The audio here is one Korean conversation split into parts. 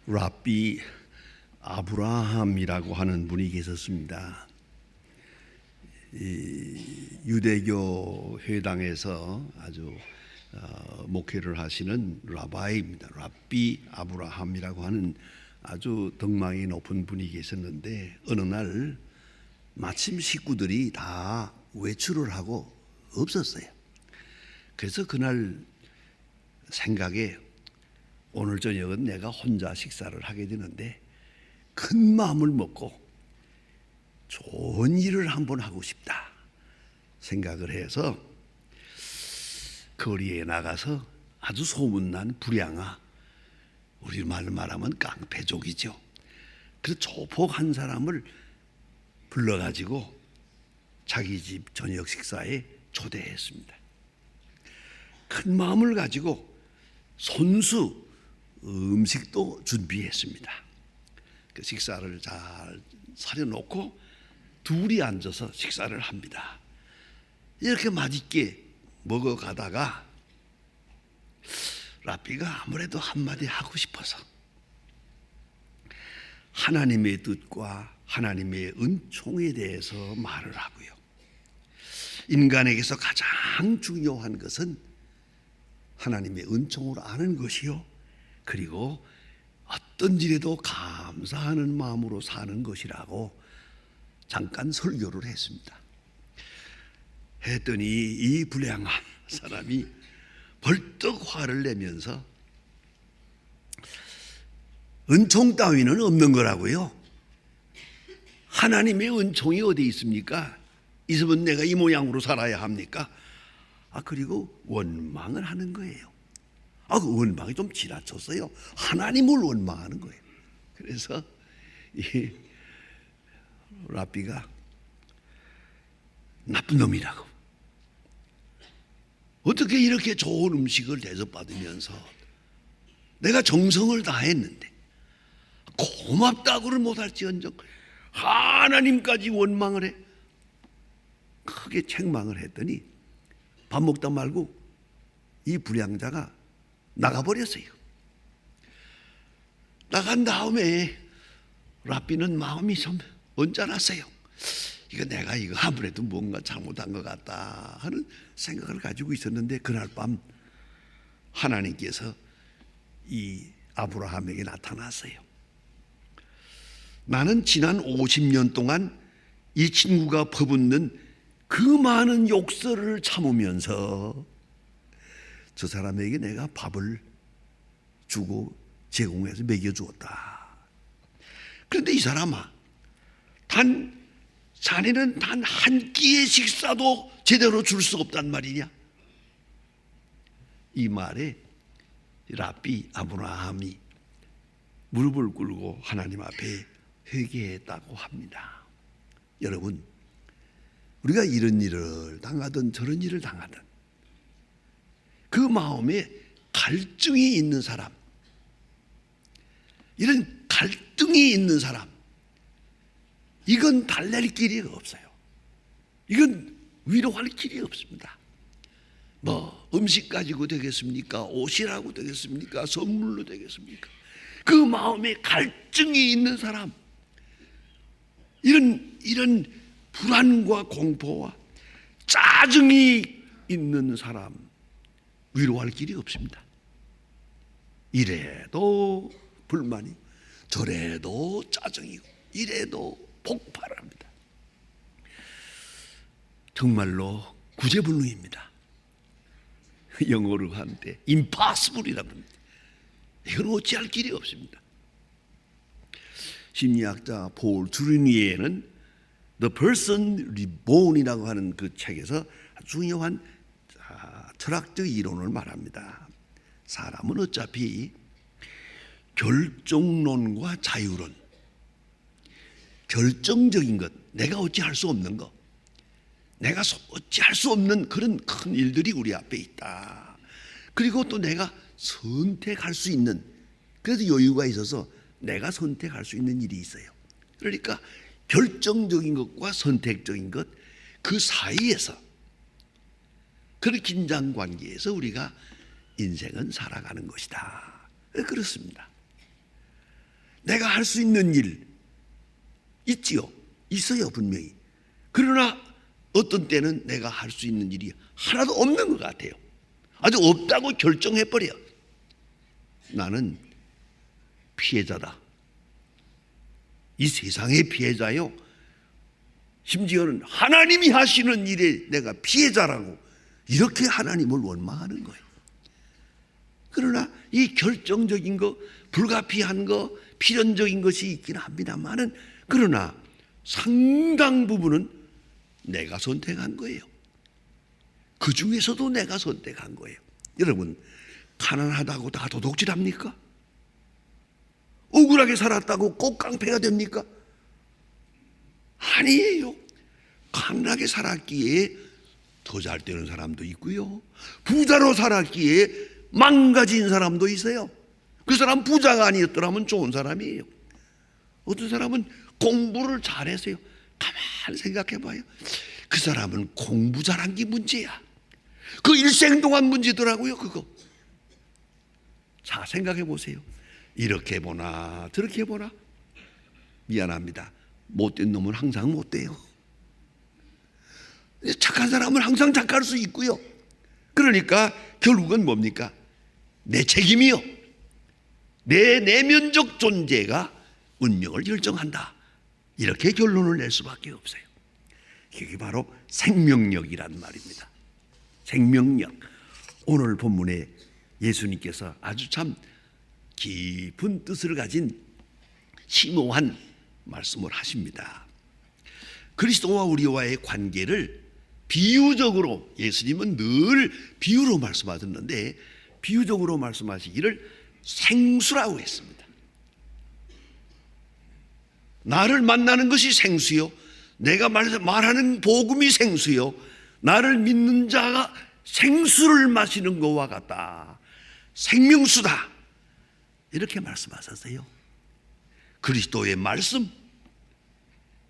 랍비 아브라함이라고 하는 분이 계셨습니다. 유대교 회당에서 아주 목회를 하시는 라바이입니다. 랍비 아브라함이라고 하는 아주 덕망이 높은 분이 계셨는데, 어느 날 마침 식구들이 다 외출을 하고 없었어요. 그래서 그날 생각에 오늘 저녁은 내가 혼자 식사를 하게 되는데 큰 마음을 먹고 좋은 일을 한번 하고 싶다 생각을 해서 거리에 나가서 아주 소문난 불량아, 우리말로 말하면 깡패족이죠. 그래서 조폭 한 사람을 불러가지고 자기 집 저녁 식사에 초대했습니다. 큰 마음을 가지고 손수 음식도 준비했습니다. 그 식사를 잘 차려놓고 둘이 앉아서 식사를 합니다. 이렇게 맛있게 먹어가다가 랍비가 아무래도 한마디 하고 싶어서 하나님의 뜻과 하나님의 은총에 대해서 말을 하고요. 인간에게서 가장 중요한 것은 하나님의 은총을 아는 것이요, 그리고 어떤 일에도 감사하는 마음으로 사는 것이라고 잠깐 설교를 했습니다. 했더니 이 불량한 사람이 벌떡 화를 내면서 은총 따위는 없는 거라고요. 하나님의 은총이 어디 있습니까? 있으면 내가 이 모양으로 살아야 합니까? 그리고 원망을 하는 거예요. 그 원망이 좀 지나쳤어요. 하나님을 원망하는 거예요. 그래서 이 랍비가 나쁜 놈이라고, 어떻게 이렇게 좋은 음식을 대접받으면서 내가 정성을 다했는데 고맙다고는 못할지언정 하나님까지 원망을 해. 크게 책망을 했더니 밥 먹다 말고 이 불량자가 나가버렸어요. 나간 다음에 랍비는 마음이 좀 언짢았어요. 내가 아무래도 뭔가 잘못한 것 같다 하는 생각을 가지고 있었는데, 그날 밤 하나님께서 이 아브라함에게 나타났어요. 나는 지난 50년 동안 이 친구가 퍼붓는 그 많은 욕설을 참으면서 저 사람에게 내가 밥을 주고 제공해서 먹여주었다. 그런데 이 사람아, 자네는 단 한 끼의 식사도 제대로 줄 수 없단 말이냐? 이 말에 랍비 아브라함이 무릎을 꿇고 하나님 앞에 회개했다고 합니다. 여러분, 우리가 이런 일을 당하든 저런 일을 당하든 그 마음에 갈증이 있는 사람, 이런 갈등이 있는 사람, 이건 달랠 길이 없어요. 이건 위로할 길이 없습니다. 음식 가지고 되겠습니까? 옷이라고 되겠습니까? 선물로 되겠습니까? 그 마음에 갈증이 있는 사람, 이런 불안과 공포와 짜증이 있는 사람, 위로할 길이 없습니다. 이래도 불만이, 저래도 짜증이고, 이래도 폭발합니다. 정말로 구제불능입니다. 영어로 하는데 impossible이라고 합니다. 이건 어찌할 길이 없습니다. 심리학자 폴 주르니에는 The Person Reborn이라고 하는 그 책에서 중요한 철학적 이론을 말합니다. 사람은 어차피 결정론과 자유론, 결정적인 것, 내가 어찌할 수 없는 것, 내가 어찌할 수 없는 그런 큰 일들이 우리 앞에 있다. 그리고 또 내가 선택할 수 있는, 그래서 여유가 있어서 내가 선택할 수 있는 일이 있어요. 그러니까 결정적인 것과 선택적인 것, 그 사이에서, 그런 긴장 관계에서 우리가 인생은 살아가는 것이다. 그렇습니다. 내가 할 수 있는 일 있지요. 있어요, 분명히. 그러나 어떤 때는 내가 할 수 있는 일이 하나도 없는 것 같아요. 아주 없다고 결정해버려. 나는 피해자다. 이 세상의 피해자요. 심지어는 하나님이 하시는 일에 내가 피해자라고 이렇게 하나님을 원망하는 거예요. 그러나 이 결정적인 거, 불가피한 거, 필연적인 것이 있긴 합니다만은, 그러나 상당 부분은 내가 선택한 거예요. 그 중에서도 내가 선택한 거예요. 여러분, 가난하다고 다 도둑질합니까? 억울하게 살았다고 꼭 깡패가 됩니까? 아니에요. 가난하게 살았기에 더 잘 되는 사람도 있고요, 부자로 살았기에 망가진 사람도 있어요. 그 사람 부자가 아니었더라면 좋은 사람이에요. 어떤 사람은 공부를 잘해서요, 가만히 생각해 봐요, 그 사람은 공부 잘한 게 문제야. 그 일생 동안 문제더라고요, 그거. 자, 생각해 보세요. 이렇게 보나 저렇게 보나, 미안합니다, 못된 놈은 항상 못돼요. 착한 사람은 항상 착할 수 있고요. 그러니까 결국은 뭡니까? 내 책임이요, 내 내면적 존재가 운명을 결정한다. 이렇게 결론을 낼 수밖에 없어요. 이게 바로 생명력이란 말입니다. 생명력. 오늘 본문에 예수님께서 아주 참 깊은 뜻을 가진 심오한 말씀을 하십니다. 그리스도와 우리와의 관계를 비유적으로, 예수님은 늘 비유로 말씀하셨는데 비유적으로 말씀하시기를 생수라고 했습니다. 나를 만나는 것이 생수요, 내가 말하는 복음이 생수요, 나를 믿는 자가 생수를 마시는 것과 같다. 생명수다. 이렇게 말씀하셨어요. 그리스도의 말씀,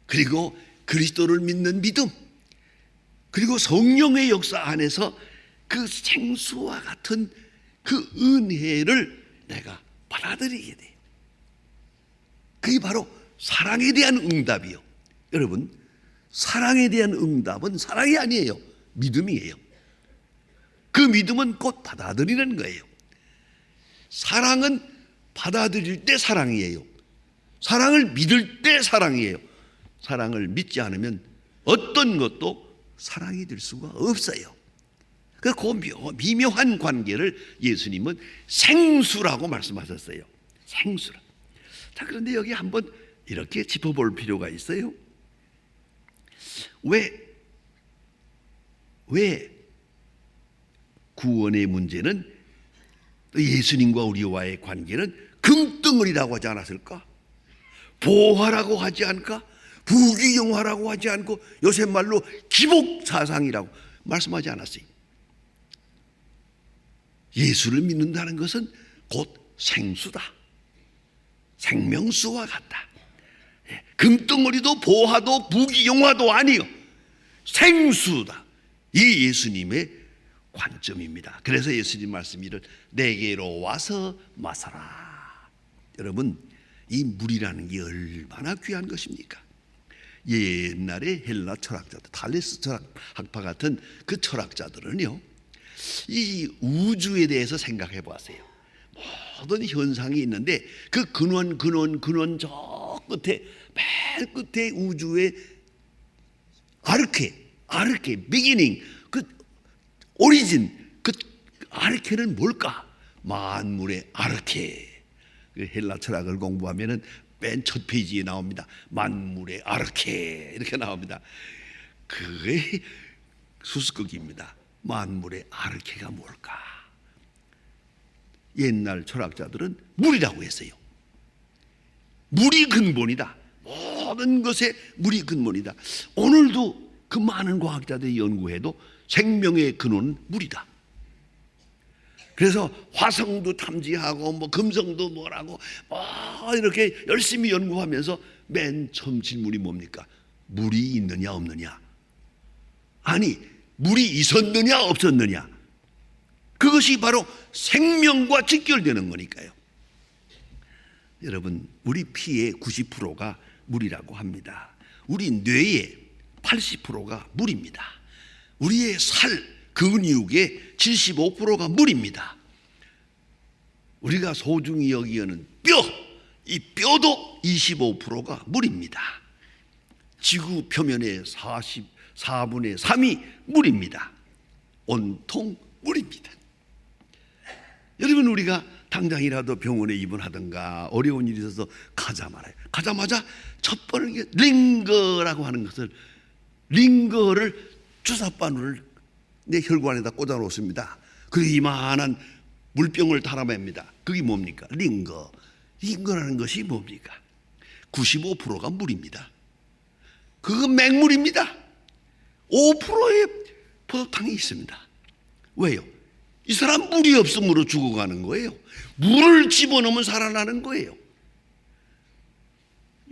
그리고 그리스도를 믿는 믿음, 그리고 성령의 역사 안에서 그 생수와 같은 그 은혜를 내가 받아들이게 돼요. 그게 바로 사랑에 대한 응답이요. 여러분, 사랑에 대한 응답은 사랑이 아니에요, 믿음이에요. 그 믿음은 곧 받아들이는 거예요. 사랑은 받아들일 때 사랑이에요. 사랑을 믿을 때 사랑이에요. 사랑을 믿지 않으면 어떤 것도 사랑이 될 수가 없어요. 그 미묘한 관계를 예수님은 생수라고 말씀하셨어요. 생수라. 자, 그런데 여기 한번 이렇게 짚어볼 필요가 있어요. 왜 구원의 문제는, 예수님과 우리와의 관계는 금덩어리라고 하지 않았을까? 보화라고 하지 않을까? 부귀영화라고 하지 않고 요새 말로 기복사상이라고 말씀하지 않았어요. 예수를 믿는다는 것은 곧 생수다. 생명수와 같다. 금덩어리도 보화도 부귀영화도 아니요, 생수다. 이 예수님의 관점입니다. 그래서 예수님 말씀이를 내게로 와서 마셔라. 여러분, 이 물이라는 게 얼마나 귀한 것입니까? 옛날에 헬라 철학자들, 탈레스 철학파 같은 그 철학자들은요, 이 우주에 대해서 생각해 보았어요. 모든 현상이 있는데 그 근원 저 끝에, 맨 끝에 우주의 아르케 비기닝, 그 오리진, 그 아르케는 뭘까? 만물의 아르케. 그 헬라 철학을 공부하면은 맨 첫 페이지에 나옵니다. 만물의 아르케 이렇게 나옵니다. 그게 수수께끼입니다. 만물의 아르케가 뭘까? 옛날 철학자들은 물이라고 했어요. 물이 근본이다. 모든 것에 물이 근본이다. 오늘도 그 많은 과학자들이 연구해도 생명의 근원은 물이다. 그래서 화성도 탐지하고 뭐 금성도 뭐라고 이렇게 열심히 연구하면서 맨 처음 질문이 뭡니까? 물이 있느냐 없느냐? 아니, 물이 있었느냐 없었느냐? 그것이 바로 생명과 직결되는 거니까요. 여러분, 우리 피의 90%가 물이라고 합니다. 우리 뇌의 80%가 물입니다. 우리의 살, 근육의 75%가 물입니다. 우리가 소중히 여기는 뼈, 이 뼈도 25%가 물입니다. 지구 표면의 44분의 3이 물입니다. 온통 물입니다. 여러분, 우리가 당장이라도 병원에 입원하든가 어려운 일이 있어서 가자마자 첫 번째 링거라고 하는 것을, 링거를 주사바늘을 내 혈관에다 꽂아 놓습니다. 그리고 이만한 물병을 달아맵니다. 그게 뭡니까? 링거. 링거라는 것이 뭡니까? 95%가 물입니다. 그건 맹물입니다. 5%의 포도당이 있습니다. 왜요? 이 사람 물이 없음으로 죽어가는 거예요. 물을 집어넣으면 살아나는 거예요.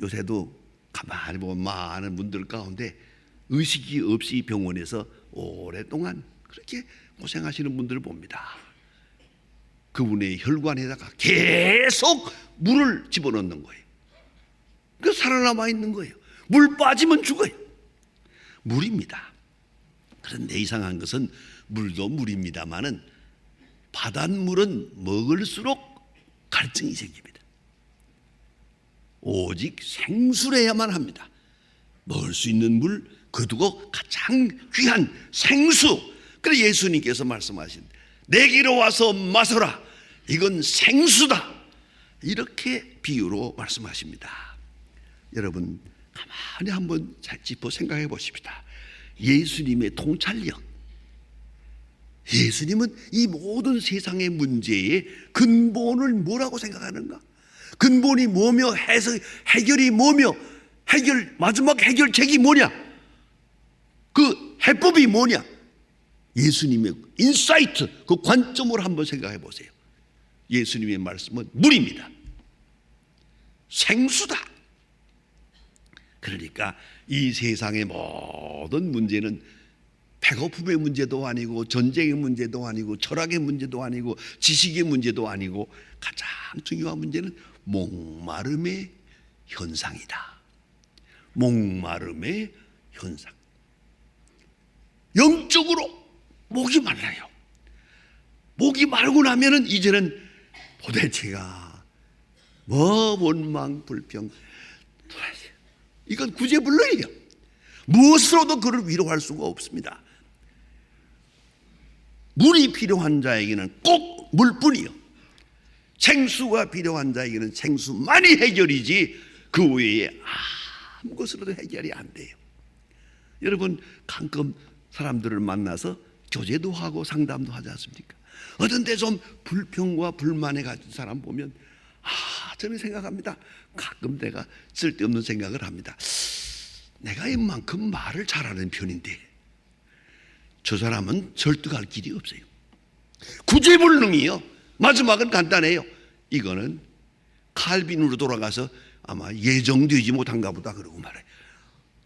요새도 가만히 보면 많은 분들 가운데 의식이 없이 병원에서 오랫동안 그렇게 고생하시는 분들을 봅니다. 그분의 혈관에다가 계속 물을 집어넣는 거예요. 그래서 살아남아 있는 거예요. 물 빠지면 죽어요. 물입니다. 그런데 이상한 것은 물도 물입니다마는 바닷물은 먹을수록 갈증이 생깁니다. 오직 생수래야만 합니다. 먹을 수 있는 물, 그두고 가장 귀한 생수. 그래서 예수님께서 말씀하신 내게로 와서 마셔라, 이건 생수다, 이렇게 비유로 말씀하십니다. 여러분, 가만히 한번 짚어 생각해 보십시다. 예수님의 통찰력, 예수님은 이 모든 세상의 문제의 근본을 뭐라고 생각하는가? 근본이 뭐며 해결이 뭐며 마지막 해결책이 뭐냐? 그 해법이 뭐냐? 예수님의 인사이트, 그 관점으로 한번 생각해 보세요. 예수님의 말씀은 물입니다. 생수다. 그러니까 이 세상의 모든 문제는 배고픔의 문제도 아니고 전쟁의 문제도 아니고 철학의 문제도 아니고 지식의 문제도 아니고 가장 중요한 문제는 목마름의 현상이다. 목마름의 현상. 영적으로 목이 말라요. 목이 마르고 나면은 이제는 도대체가 뭐 원망 불평, 이건 구제불능이에요. 무엇으로도 그를 위로할 수가 없습니다. 물이 필요한 자에게는 꼭 물뿐이요, 생수가 필요한 자에게는 생수만이 해결이지 그 외에 아무 것으로도 해결이 안 돼요. 여러분, 가끔 사람들을 만나서 교제도 하고 상담도 하지 않습니까? 어떤 데 좀 불평과 불만에 가진 사람 보면 저는 생각합니다. 가끔 내가 쓸데없는 생각을 합니다. 내가 이만큼 말을 잘하는 편인데 저 사람은 설득할 길이 없어요. 구제불능이요. 마지막은 간단해요. 이거는 칼빈으로 돌아가서 아마 예정되지 못한가 보다 그러고 말해요.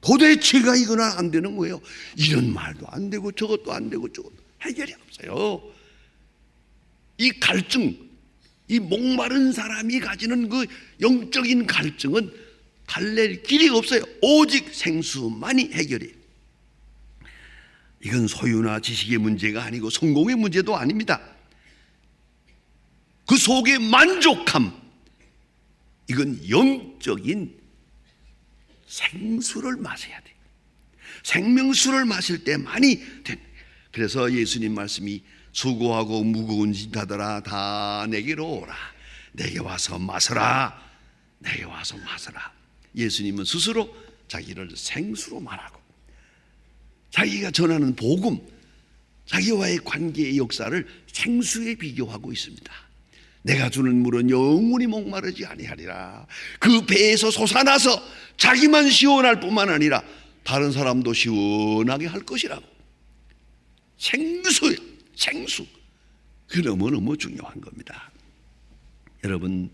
도대체가 이거는 안 되는 거예요. 이런 말도 안 되고 저것도 안 되고 저것도 해결이 없어요. 이 갈증, 이 목마른 사람이 가지는 그 영적인 갈증은 달랠 길이 없어요. 오직 생수만이 해결이에요. 이건 소유나 지식의 문제가 아니고 성공의 문제도 아닙니다. 그 속의 만족함, 이건 영적인 생수를 마셔야 돼요. 생명수를 마실 때만이 된. 그래서 예수님 말씀이 수고하고 무거운 짐 자들아 다 내게로 오라, 내게 와서 마셔라, 내게 와서 마셔라. 예수님은 스스로 자기를 생수로 말하고 자기가 전하는 복음, 자기와의 관계의 역사를 생수에 비교하고 있습니다. 내가 주는 물은 영원히 목마르지 아니하리라. 그 배에서 솟아나서 자기만 시원할 뿐만 아니라 다른 사람도 시원하게 할 것이라고. 생수예요. 생수. 그 너무너무 중요한 겁니다. 여러분,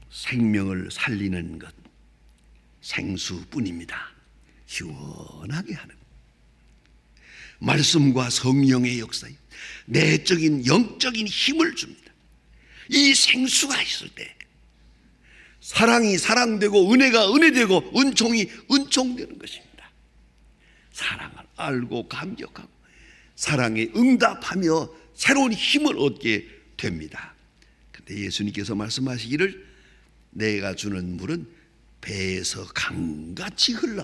생명을 살리는 것 생수뿐입니다. 시원하게 하는 말씀과 성령의 역사에 내적인 영적인 힘을 줍니다. 이 생수가 있을 때 사랑이 사랑되고 은혜가 은혜되고 은총이 은총되는 것입니다. 사랑을 알고 감격하고 사랑에 응답하며 새로운 힘을 얻게 됩니다. 그런데 예수님께서 말씀하시기를 내가 주는 물은 배에서 강같이 흘러,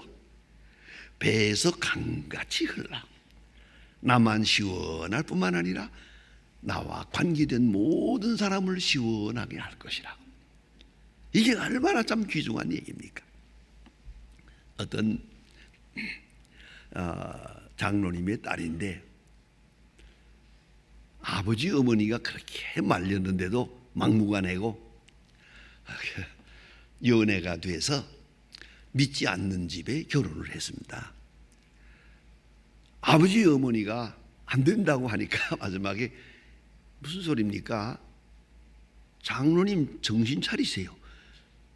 배에서 강같이 흘러 나만 시원할 뿐만 아니라 나와 관계된 모든 사람을 시원하게 할 것이라고. 이게 얼마나 참 귀중한 얘기입니까? 어떤 장로님의 딸인데 아버지 어머니가 그렇게 말렸는데도 막무가내고 연애가 돼서 믿지 않는 집에 결혼을 했습니다. 아버지 어머니가 안 된다고 하니까 마지막에 무슨 소리입니까? 장로님 정신 차리세요.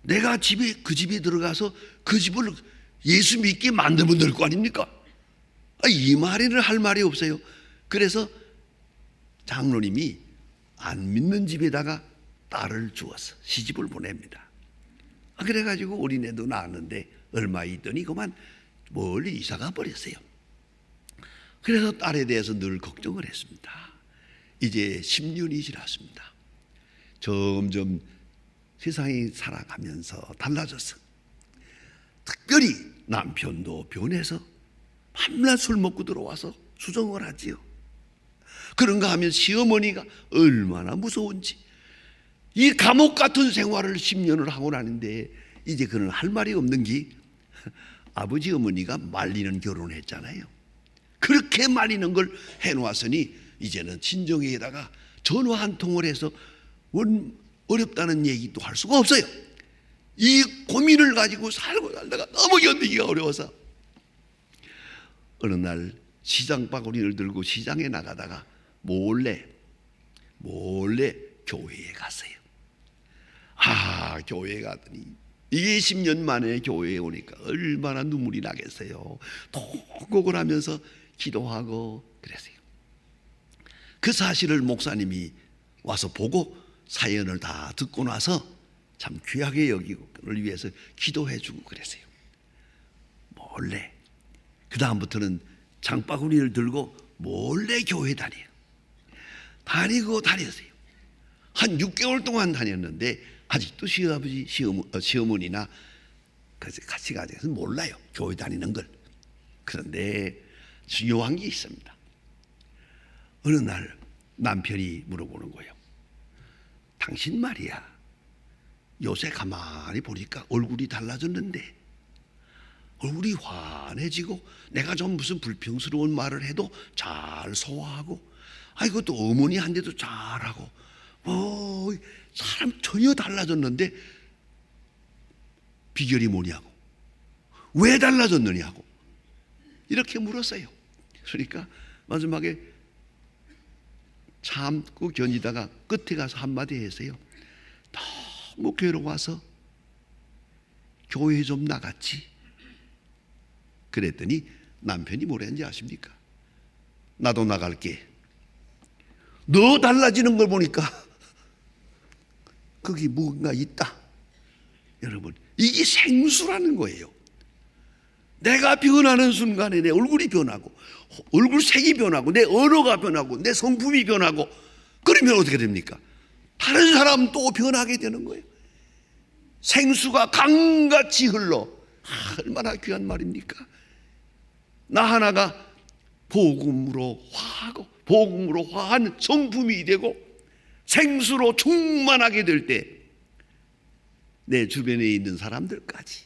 내가 그 집에 들어가서 그 집을 예수 믿게 만들면 될 거 아닙니까? 이 말에는 할 말이 없어요. 그래서 장로님이 안 믿는 집에다가 딸을 주어서 시집을 보냅니다. 그래가지고 어린애도 낳았는데 얼마 있더니 그만 멀리 이사가 버렸어요. 그래서 딸에 대해서 늘 걱정을 했습니다. 이제 10년이 지났습니다. 점점 세상이 살아가면서 달라졌어. 특별히 남편도 변해서 밤낮 술 먹고 들어와서 수정을 하지요. 그런가 하면 시어머니가 얼마나 무서운지. 이 감옥 같은 생활을 10년을 하고 나는데 이제 그는 할 말이 없는 게 아버지 어머니가 말리는 결혼을 했잖아요. 그렇게 말리는 걸 해놓았으니 이제는 친정에다가 전화 한 통을 해서 어렵다는 얘기도 할 수가 없어요. 이 고민을 가지고 살고 살다가 너무 견디기가 어려워서 어느 날 시장 바구니를 들고 시장에 나가다가 몰래 교회에 갔어요. 교회에 가더니 20년 만에 교회에 오니까 얼마나 눈물이 나겠어요. 통곡을 하면서 기도하고 그랬어요. 그 사실을 목사님이 와서 보고 사연을 다 듣고 나서 참 귀하게 여기고 그를 위해서 기도해주고 그랬어요. 몰래. 그 다음부터는 장바구니를 들고 몰래 교회 다녔어요. 한 6개월 동안 다녔는데 아직도 시아버지, 시어머니나 같이 가서 몰라요. 교회 다니는 걸. 그런데 중요한 게 있습니다. 어느 날 남편이 물어보는 거예요. 당신 말이야, 요새 가만히 보니까 얼굴이 달라졌는데 얼굴이 환해지고 내가 좀 무슨 불평스러운 말을 해도 잘 소화하고 그것도 어머니한테도 잘하고 사람 전혀 달라졌는데 비결이 뭐냐고, 왜 달라졌느냐고 이렇게 물었어요. 그러니까 마지막에 참고 견디다가 끝에 가서 한마디 했어요. 너무 괴로워서 교회 좀 나갔지. 그랬더니 남편이 뭐랬는지 아십니까? 나도 나갈게. 너 달라지는 걸 보니까 거기 뭔가 있다. 여러분, 이게 생수라는 거예요. 내가 변하는 순간에 내 얼굴이 변하고 얼굴 색이 변하고 내 언어가 변하고 내 성품이 변하고 그러면 어떻게 됩니까? 다른 사람 또 변하게 되는 거예요. 생수가 강같이 흘러. 얼마나 귀한 말입니까? 나 하나가 복음으로 화하고 복음으로 화한 성품이 되고 생수로 충만하게 될 때 내 주변에 있는 사람들까지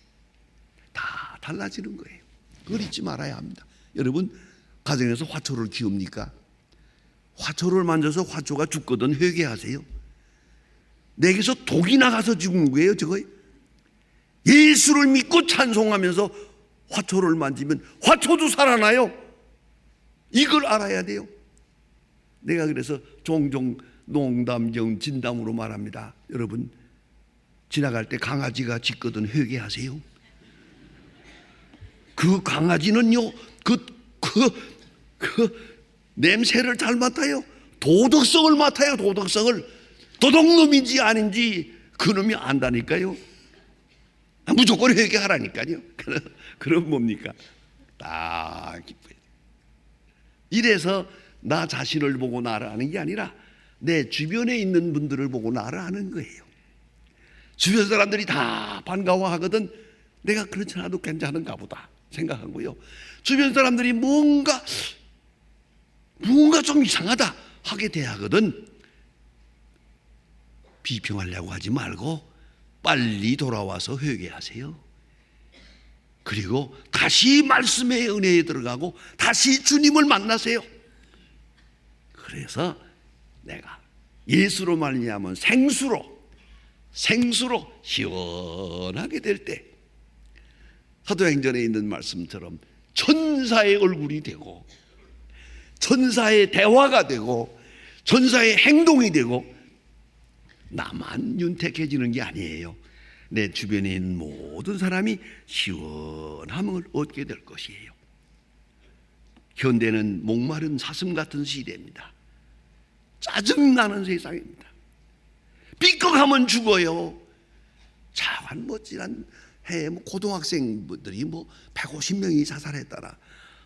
다 달라지는 거예요. 그걸 잊지 말아야 합니다. 여러분, 가정에서 화초를 키웁니까? 화초를 만져서 화초가 죽거든 회개하세요. 내게서 독이 나가서 죽은 거예요, 저거. 예수를 믿고 찬송하면서 화초를 만지면 화초도 살아나요. 이걸 알아야 돼요. 내가 그래서 종종 농담 경 진담으로 말합니다. 여러분, 지나갈 때 강아지가 짖거든 회개하세요. 그 강아지는요, 그 냄새를 잘 맡아요. 도덕성을 맡아요. 도덕성을 도둑놈인지 아닌지 그놈이 안다니까요. 무조건 회개하라니까요. 그럼 뭡니까? 딱 기뻐야 돼요. 이래서 나 자신을 보고 나를 아는 게 아니라 내 주변에 있는 분들을 보고 나를 아는 거예요. 주변 사람들이 다 반가워하거든 내가 그렇지 않아도 괜찮은가 보다 생각하고요. 주변 사람들이 뭔가 좀 이상하다 하게 대하거든 비평하려고 하지 말고 빨리 돌아와서 회개하세요. 그리고 다시 말씀의 은혜에 들어가고 다시 주님을 만나세요. 그래서 내가 예수로 말미암은 생수로 시원하게 될 때 사도행전에 있는 말씀처럼 천사의 얼굴이 되고 천사의 대화가 되고 천사의 행동이 되고 나만 윤택해지는 게 아니에요. 내 주변에 있는 모든 사람이 시원함을 얻게 될 것이에요. 현대는 목마른 사슴 같은 시대입니다. 짜증나는 세상입니다. 삐걱하면 죽어요. 차관 지난 해에 고등학생들이 150명이 자살했다나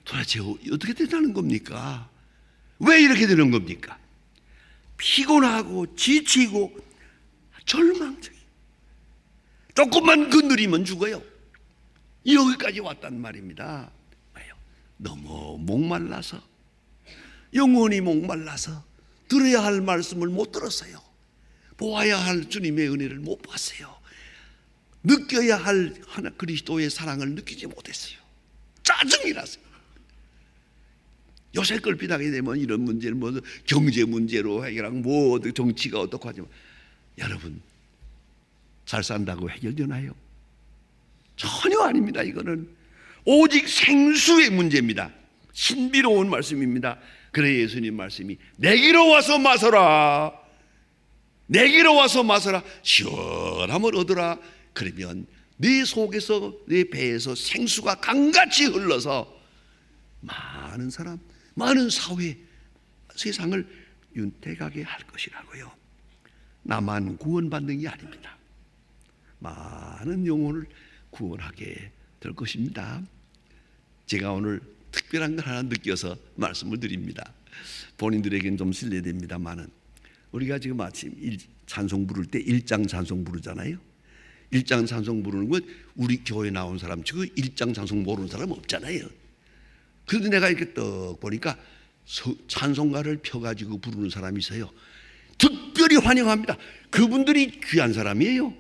도대체 어떻게 된다는 겁니까? 왜 이렇게 되는 겁니까? 피곤하고 지치고 절망적이에요. 조금만 건드리면 죽어요. 여기까지 왔단 말입니다. 왜요? 너무 목말라서, 영혼이 목말라서 들어야 할 말씀을 못 들었어요. 보아야 할 주님의 은혜를 못 봤어요. 느껴야 할 하나 그리스도의 사랑을 느끼지 못했어요. 짜증이 났어요. 요새 걸핏하게 되면 이런 문제를 경제 문제로 해결하고 정치가 어떻고 하지만 여러분 잘 산다고 해결되나요? 전혀 아닙니다. 이거는 오직 생수의 문제입니다. 신비로운 말씀입니다. 그래 예수님 말씀이 내게로 와서 마셔라. 내게로 와서 마셔라. 시원함을 얻으라. 그러면 네 속에서 네 배에서 생수가 강같이 흘러서 많은 사람, 많은 사회, 세상을 윤택하게 할 것이라고요. 나만 구원받는 게 아닙니다. 많은 영혼을 구원하게 될 것입니다. 제가 오늘 특별한 걸 하나 느껴서 말씀을 드립니다. 본인들에게는 좀 실례됩니다만은 우리가 지금 아침 찬송 부를 때 일장 찬송 부르잖아요. 일장 찬송 부르는 건 우리 교회 나온 사람 치고 일장 찬송 모르는 사람 없잖아요. 그런데 내가 이렇게 떡 보니까 찬송가를 펴가지고 부르는 사람이 있어요. 특별히 환영합니다. 그분들이 귀한 사람이에요.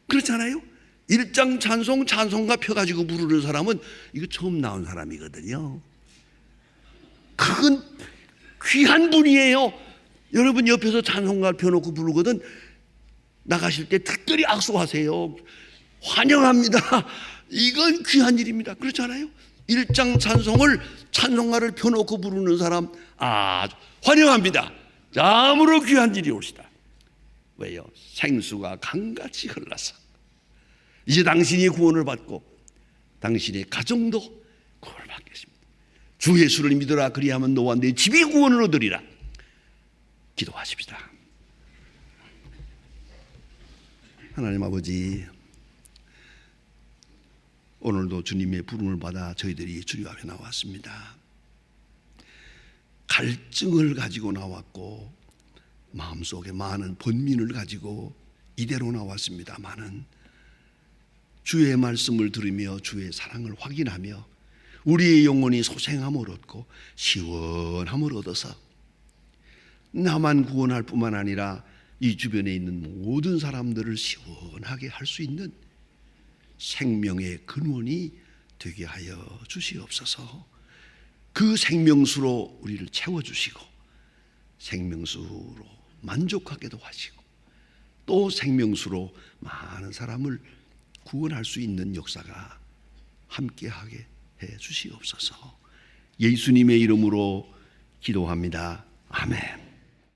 그렇잖아요. 일장 찬송가 펴가지고 부르는 사람은 이거 처음 나온 사람이거든요. 그건 귀한 분이에요. 여러분 옆에서 찬송가를 펴놓고 부르거든 나가실 때 특별히 악수하세요. 환영합니다. 이건 귀한 일입니다. 그렇잖아요. 일장 찬송가를 펴놓고 부르는 사람 환영합니다. 아무로 귀한 일이 올시다. 왜요? 생수가 강같이 흘러서 이제 당신이 구원을 받고 당신의 가정도 구원을 받겠습니다. 주 예수를 믿으라. 그리하면 너와 내 집이 구원을 얻으리라. 기도하십시다. 하나님 아버지, 오늘도 주님의 부름을 받아 저희들이 주님 앞에 나왔습니다. 갈증을 가지고 나왔고 마음속에 많은 번민을 가지고 이대로 나왔습니다마는 주의 말씀을 들으며 주의 사랑을 확인하며 우리의 영혼이 소생함을 얻고 시원함을 얻어서 나만 구원할 뿐만 아니라 이 주변에 있는 모든 사람들을 시원하게 할 수 있는 생명의 근원이 되게 하여 주시옵소서. 그 생명수로 우리를 채워주시고 생명수로 만족하게도 하시고 또 생명수로 많은 사람을 구원할 수 있는 역사가 함께하게 해 주시옵소서. 예수님의 이름으로 기도합니다. 아멘.